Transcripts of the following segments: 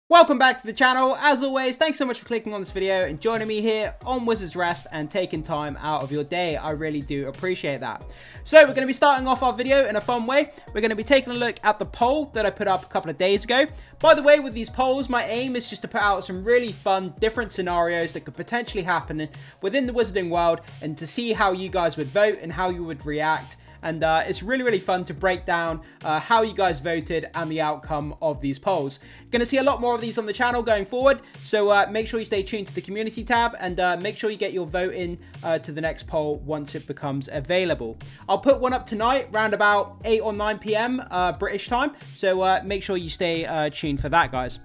Welcome back to the channel. As always, thanks so much for clicking on this video and joining me here on Wizard's Rest and taking time out of your day. I really do appreciate that. So we're going to be starting off our video in a fun way. We're going to be taking a look at the poll that I put up a couple of days ago. By the way, with these polls, my aim is just to put out some really fun, different scenarios that could potentially happen within the wizarding world and to see how you guys would vote and how you would react. And it's really fun to break down how you guys voted and the outcome of these polls. Going to see a lot more of these on the channel going forward, so make sure you stay tuned to the community tab and make sure you get your vote in to the next poll once it becomes available. I'll put one up tonight around about 8 or 9 p.m. British time, so make sure you stay tuned for that, guys.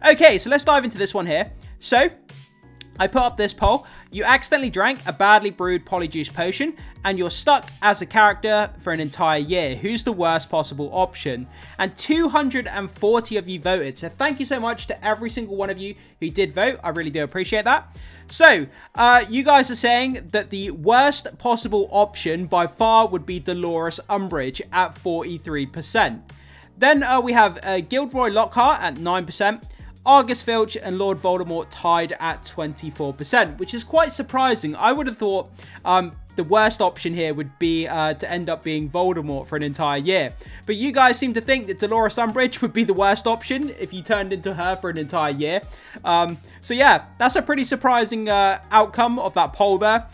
Okay, so let's dive into this one here. So I put up this poll. You accidentally drank a badly brewed polyjuice potion and you're stuck as a character for an entire year. Who's the worst possible option? And 240 of you voted. So thank you so much to every single one of you who did vote. I really do appreciate that. So you guys are saying that the worst possible option by far would be Dolores Umbridge at 43%. Then we have Gilderoy Lockhart at 9%. Argus Filch and Lord Voldemort tied at 24%, which is quite surprising. I would have thought the worst option here would be to end up being Voldemort for an entire year. But you guys seem to think that Dolores Umbridge would be the worst option if you turned into her for an entire year. So yeah, that's a pretty surprising outcome of that poll there.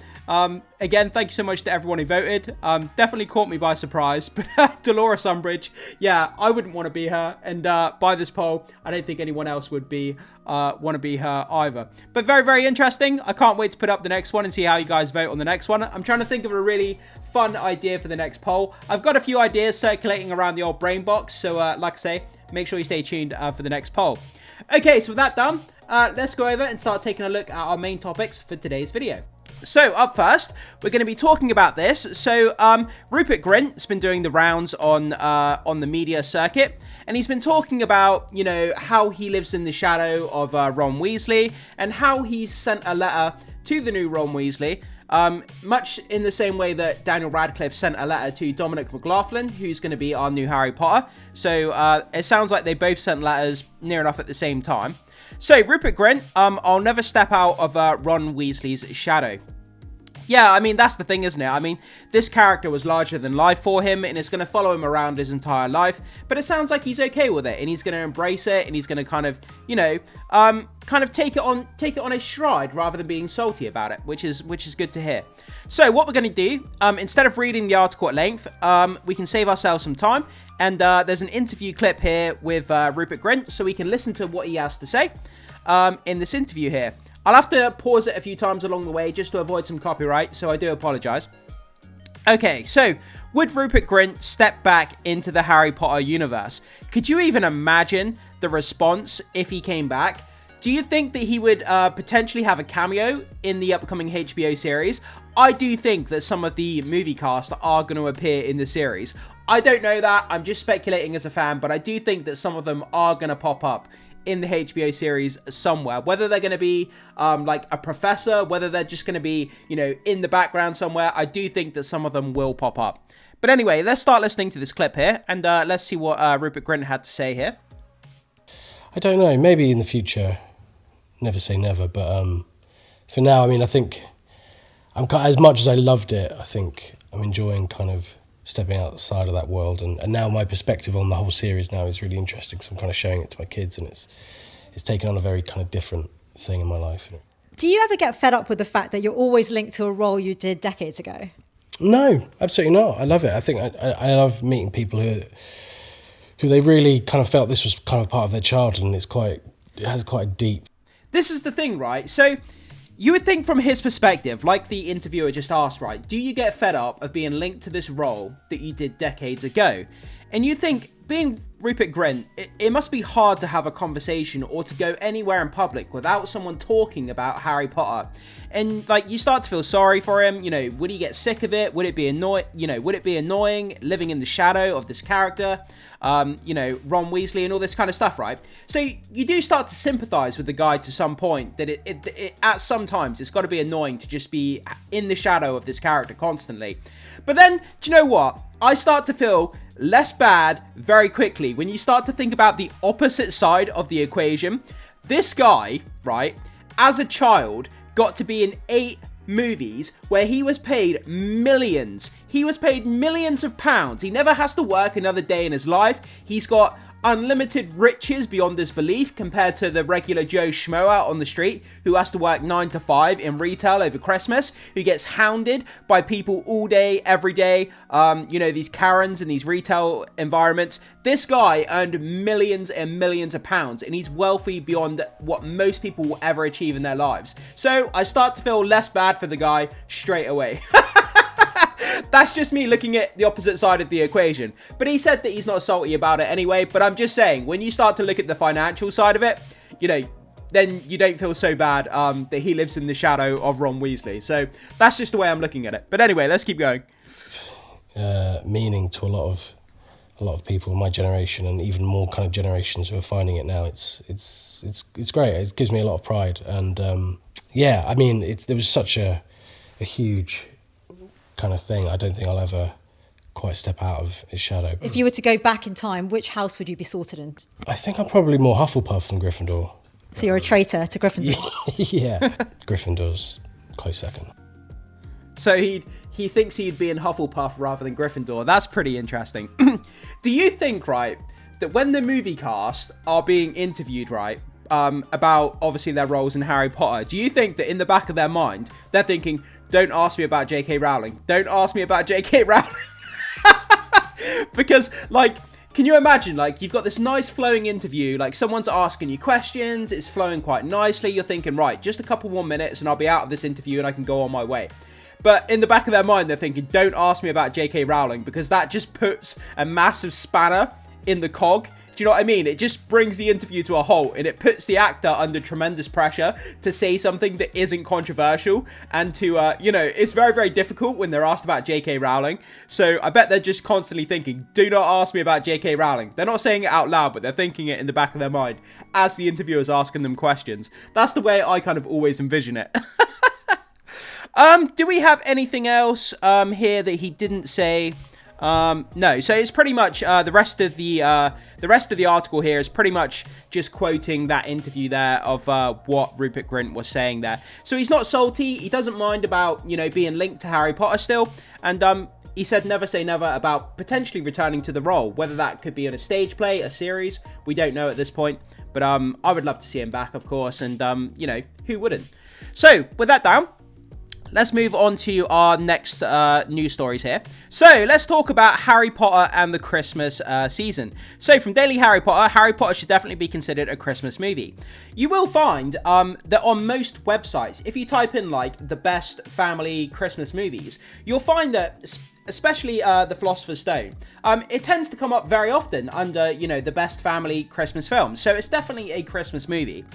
Again, thank you so much to everyone who voted. Definitely caught me by surprise, but Dolores Umbridge, yeah, I wouldn't want to be her. And by this poll, I don't think anyone else would be want to be her either. But very interesting. I can't wait to put up the next one and see how you guys vote on the next one. I'm trying to think of a really fun idea for the next poll. I've got a few ideas circulating around the old brain box. So like I say, make sure you stay tuned for the next poll. Okay, so with that done, let's go over and start taking a look at our main topics for today's video. So up first, we're going to be talking about this. So Rupert Grint has been doing the rounds on the media circuit, and he's been talking about, you know, how he lives in the shadow of Ron Weasley and how he's sent a letter to the new Ron Weasley, much in the same way that Daniel Radcliffe sent a letter to Dominic McLaughlin, who's going to be our new Harry Potter. So it sounds like they both sent letters near enough at the same time. So, Rupert Grint, I'll never step out of Ron Weasley's shadow. Yeah, I mean, that's the thing, isn't it? I mean, this character was larger than life for him, and it's going to follow him around his entire life. But it sounds like he's okay with it, and he's going to embrace it, and he's going to kind of, you know, kind of take it on his stride rather than being salty about it, which is good to hear. So, what we're going to do, instead of reading the article at length, we can save ourselves some time. And there's an interview clip here with Rupert Grint, so we can listen to what he has to say in this interview here. I'll have to pause it a few times along the way just to avoid some copyright, so I do apologise. Okay, so would Rupert Grint step back into the Harry Potter universe? Could you even imagine the response if he came back? Do you think that he would potentially have a cameo in the upcoming HBO series? I do think that some of the movie cast are going to appear in the series. I don't know that, I'm just speculating as a fan, but I do think that some of them are going to pop up in the HBO series somewhere. Whether they're going to be like a professor, whether they're just going to be, you know, in the background somewhere, I do think that some of them will pop up. But anyway, let's start listening to this clip here, and let's see what Rupert Grint had to say here. I don't know, maybe in the future, never say never, but for now, I mean, I think as much as I loved it, I think I'm enjoying kind of stepping outside of that world, and now my perspective on the whole series now is really interesting, so I'm kind of showing it to my kids, and it's taken on a very kind of different thing in my life. Do you ever get fed up with the fact that you're always linked to a role you did decades ago? No, absolutely not. I love it. I think I love meeting people who they really kind of felt this was kind of part of their childhood, and it has quite deep. This is the thing, right? So you would think from his perspective, like the interviewer just asked, right, do you get fed up of being linked to this role that you did decades ago? And you think, being Rupert Grint, it must be hard to have a conversation or to go anywhere in public without someone talking about Harry Potter. And like, you start to feel sorry for him. You know, would he get sick of it? Would it be annoying living in the shadow of this character? You know, Ron Weasley and all this kind of stuff, right? So you do start to sympathize with the guy to some point, that it at some times it's got to be annoying to just be in the shadow of this character constantly. But then, do you know what? I start to feel less bad very quickly. When you start to think about the opposite side of the equation, this guy, right, as a child, got to be in 8 movies where he was paid millions. He was paid millions of pounds. He never has to work another day in his life. He's got unlimited riches beyond his belief compared to the regular Joe Schmo out on the street who has to work 9 to 5 in retail over Christmas, who gets hounded by people all day, every day, these Karens in these retail environments. This guy earned millions and millions of pounds, and he's wealthy beyond what most people will ever achieve in their lives. So I start to feel less bad for the guy straight away. That's just me looking at the opposite side of the equation. But he said that he's not salty about it anyway. But I'm just saying, when you start to look at the financial side of it, then you don't feel so bad that he lives in the shadow of Ron Weasley. So that's just the way I'm looking at it. But anyway, let's keep going. Meaning to a lot of people in my generation, and even more kind of generations who are finding it now. It's great. It gives me a lot of pride. And there was such a huge kind of thing. I don't think I'll ever quite step out of his shadow. If you were to go back in time, which house would you be sorted in? I think I'm probably more Hufflepuff than Gryffindor. So you're a traitor to Gryffindor? Yeah. Gryffindor's close second. So he thinks he'd be in Hufflepuff rather than Gryffindor. That's pretty interesting. Do you think, right, that when the movie cast are being interviewed, right, about obviously their roles in Harry Potter, do you think that in the back of their mind they're thinking, don't ask me about J.K. Rowling, don't ask me about J.K. Rowling? Because, can you imagine, you've got this nice flowing interview, someone's asking you questions, it's flowing quite nicely, you're thinking, right, just a couple more minutes and I'll be out of this interview and I can go on my way. But in the back of their mind, they're thinking, don't ask me about J.K. Rowling, because that just puts a massive spanner in the cog. Do you know what I mean? It just brings the interview to a halt, and it puts the actor under tremendous pressure to say something that isn't controversial, and to, it's very, very difficult when they're asked about J.K. Rowling. So I bet they're just constantly thinking, do not ask me about J.K. Rowling. They're not saying it out loud, but they're thinking it in the back of their mind as the interviewer's asking them questions. That's the way I kind of always envision it. Do we have anything else here that he didn't say? No, so it's pretty much the rest of the article here is pretty much just quoting that interview there of what Rupert Grint was saying there. So he's not salty. He doesn't mind about being linked to Harry Potter still, and he said never say never about potentially returning to the role, whether that could be in a stage play, a series. We don't know at this point, but I would love to see him back, of course, and who wouldn't? So with that down, let's move on to our next news stories here. So let's talk about Harry Potter and the Christmas season. So from Daily Harry Potter should definitely be considered a Christmas movie. You will find that on most websites, if you type in the best family Christmas movies, you'll find that especially The Philosopher's Stone, it tends to come up very often under, the best family Christmas films. So it's definitely a Christmas movie.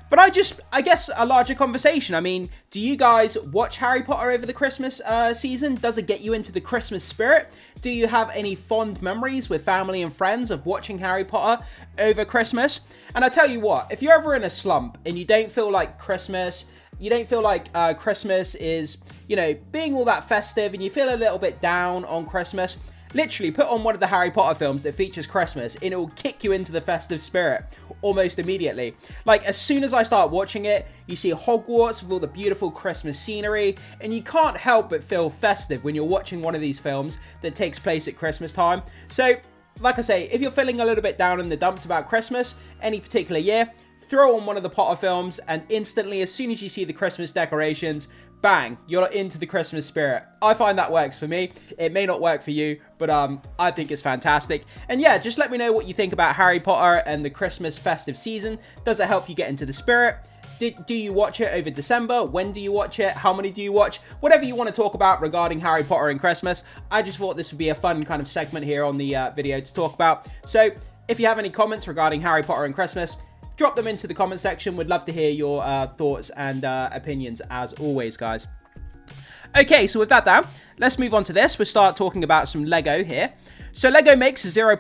But I guess a larger conversation. I mean, do you guys watch Harry Potter over the Christmas season? Does it get you into the Christmas spirit? Do you have any fond memories with family and friends of watching Harry Potter over Christmas? And I tell you what, if you're ever in a slump and you don't feel like Christmas, you don't feel like Christmas is, being all that festive, and you feel a little bit down on Christmas, literally put on one of the Harry Potter films that features Christmas and it will kick you into the festive spirit almost immediately. As soon as I start watching it, you see Hogwarts with all the beautiful Christmas scenery, and you can't help but feel festive when you're watching one of these films that takes place at Christmas time. So, like I say, if you're feeling a little bit down in the dumps about Christmas any particular year, throw on one of the Potter films, and instantly, as soon as you see the Christmas decorations, bang, you're into the Christmas spirit. I find that works for me. It may not work for you, but I think it's fantastic. And yeah, just let me know what you think about Harry Potter and the Christmas festive season. Does it help you get into the spirit? Do you watch it over December? When do you watch it? How many do you watch? Whatever you want to talk about regarding Harry Potter and Christmas. I just thought this would be a fun kind of segment here on the video to talk about. So if you have any comments regarding Harry Potter and Christmas, drop them into the comment section. We'd love to hear your thoughts and opinions as always, guys. Okay, so with that down, let's move on to this. We'll start talking about some Lego here. So Lego makes a zero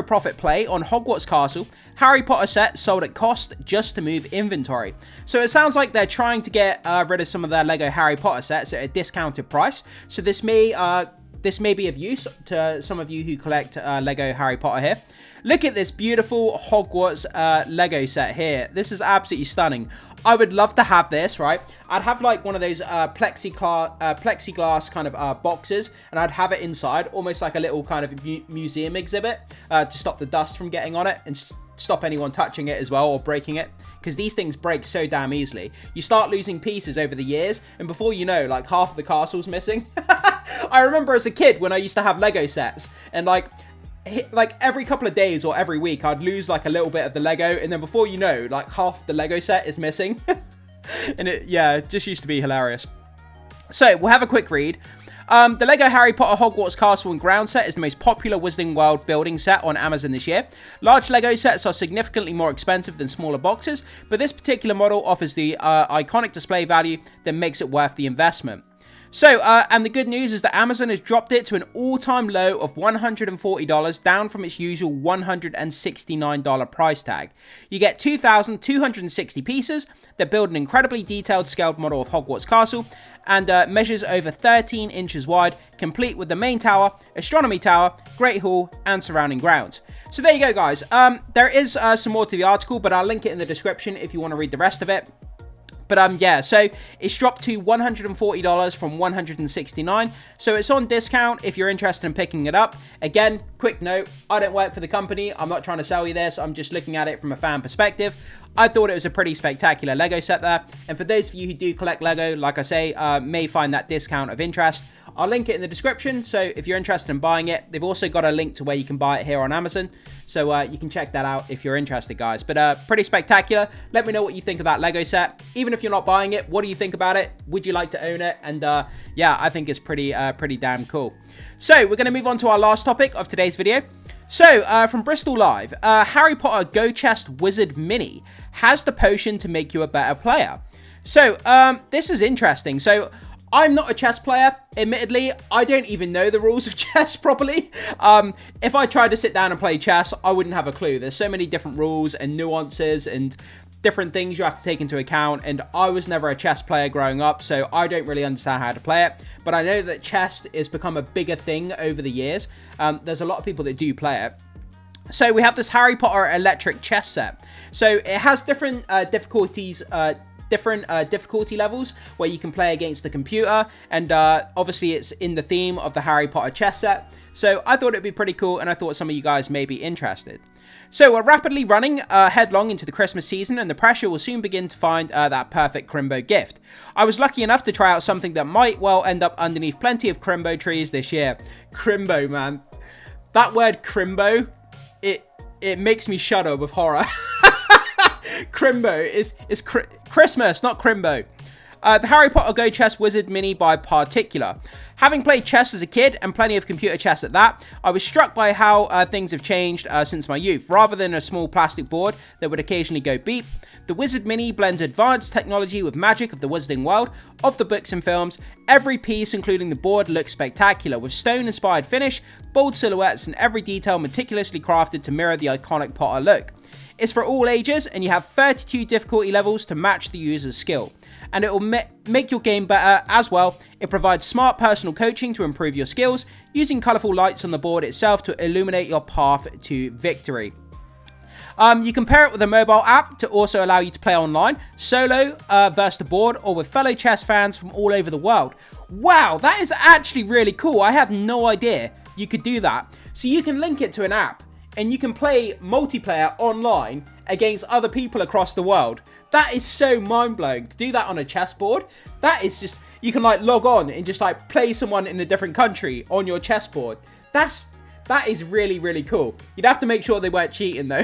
profit play on Hogwarts Castle. Harry Potter set sold at cost just to move inventory. So it sounds like they're trying to get rid of some of their Lego Harry Potter sets at a discounted price. So this may this may be of use to some of you who collect Lego Harry Potter here. Look at this beautiful Hogwarts Lego set here. This is absolutely stunning. I would love to have this, right? I'd have like one of those plexiglass kind of boxes, and I'd have it inside, almost like a little kind of museum exhibit to stop the dust from getting on it and stop anyone touching it as well or breaking it, because these things break so damn easily. You start losing pieces over the years, and before you know, like half of the castle's missing. I remember as a kid when I used to have Lego sets, and like every couple of days or every week I'd lose like a little bit of the Lego, and then before you know, like half the Lego set is missing. And it just used to be hilarious. So we'll have a quick read. The Lego Harry Potter Hogwarts Castle and Ground set is the most popular Wizarding World building set on Amazon this year. Large Lego sets are significantly more expensive than smaller boxes, but this particular model offers the iconic display value that makes it worth the investment. So, and the good news is that Amazon has dropped it to an all-time low of $140, down from its usual $169 price tag. You get 2,260 pieces that build an incredibly detailed scaled model of Hogwarts Castle, and measures over 13 inches wide, complete with the main tower, astronomy tower, Great Hall, and surrounding grounds. So there you go, guys. There is some more to the article, but I'll link it in the description if you want to read the rest of it. But yeah, so it's dropped to $140 from $169. So it's on discount if you're interested in picking it up. Again, quick note, I don't work for the company. I'm not trying to sell you this. I'm just looking at it from a fan perspective. I thought it was a pretty spectacular Lego set there. And for those of you who do collect Lego, like I say, may find that discount of interest. I'll link it in the description, so if you're interested in buying it, they've also got a link to where you can buy it here on Amazon, so you can check that out if you're interested, guys. But pretty spectacular. Let me know what you think of that Lego set. Even if you're not buying it, what do you think about it? Would you like to own it? And yeah, I think it's pretty damn cool. So we're going to move on to our last topic of today's video. So, from Bristol Live, Harry Potter Go Chest Wizard Mini has the potion to make you a better player. So, this is interesting. So, I'm not a chess player, admittedly. I don't even know the rules of chess properly. If I tried to sit down and play chess, I wouldn't have a clue. There's so many different rules and nuances and different things you have to take into account, and I was never a chess player growing up, so I don't really understand how to play it. But I know that chess has become a bigger thing over the years. There's a lot of people that do play it. So we have this Harry Potter electric chess set. So it has different difficulty levels where you can play against the computer, and obviously it's in the theme of the Harry Potter chess set. So I thought it'd be pretty cool, and I thought some of you guys may be interested. So we're rapidly running headlong into the Christmas season, and the pressure will soon begin to find that perfect Crimbo gift. I was lucky enough to try out something that might well end up underneath plenty of Crimbo trees this year. Crimbo, man. That word Crimbo, it makes me shudder with horror. Crimbo is Christmas, not Crimbo. The Harry Potter Go Chess Wizard Mini by Particular. Having played chess as a kid, and plenty of computer chess at that, I was struck by how things have changed since my youth. Rather than a small plastic board that would occasionally go beep, the Wizard Mini blends advanced technology with magic of the Wizarding World, of the books and films. Every piece, including the board, looks spectacular, with stone-inspired finish, bold silhouettes, and every detail meticulously crafted to mirror the iconic Potter look. It's for all ages, and you have 32 difficulty levels to match the user's skill. And it will make your game better as well. It provides smart personal coaching to improve your skills, using colourful lights on the board itself to illuminate your path to victory. You can pair it with a mobile app to also allow you to play online, solo versus the board, or with fellow chess fans from all over the world. Wow, that is actually really cool. I had no idea you could do that. So you can link it to an app, and you can play multiplayer online against other people across the world. That is so mind-blowing. To do that on a chessboard, that is just, you can like log on and just like play someone in a different country on your chessboard. That is really, really cool. You'd have to make sure they weren't cheating though.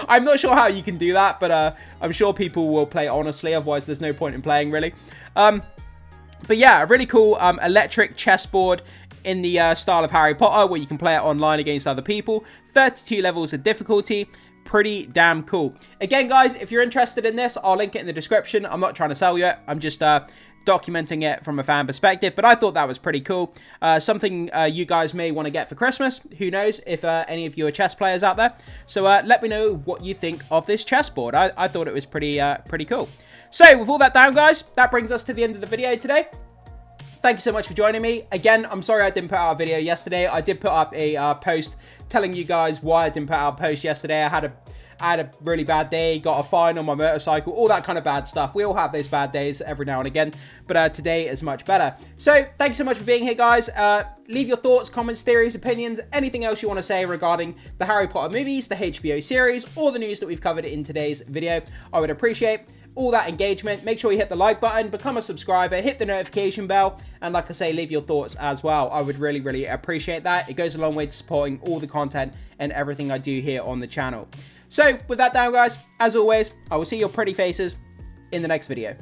I'm not sure how you can do that, but I'm sure people will play honestly, otherwise there's no point in playing really. But yeah, a really cool electric chessboard in the style of Harry Potter, where you can play it online against other people. 32 levels of difficulty. Pretty damn cool. Again, guys, if you're interested in this, I'll link it in the description. I'm not trying to sell you it. I'm just documenting it from a fan perspective, but I thought that was pretty cool. Something you guys may want to get for Christmas. Who knows if any of you are chess players out there. So let me know what you think of this chessboard. I thought it was pretty cool. So with all that down, guys, that brings us to the end of the video today. thank you so much for joining me. Again, I'm sorry I didn't put out a video yesterday. I did put up a post telling you guys why I didn't put out a post yesterday. I had a really bad day, got a fine on my motorcycle, all that kind of bad stuff. We all have those bad days every now and again, but today is much better. So thanks so much for being here, guys. Leave your thoughts, comments, theories, opinions, anything else you want to say regarding the Harry Potter movies, the HBO series, or the news that we've covered in today's video. I would appreciate all that engagement. Make sure you hit the like button, become a subscriber, hit the notification bell, and like I say, leave your thoughts as well. I would really, really appreciate that. It goes a long way to supporting all the content and everything I do here on the channel. So with that down, guys, as always, I will see your pretty faces in the next video.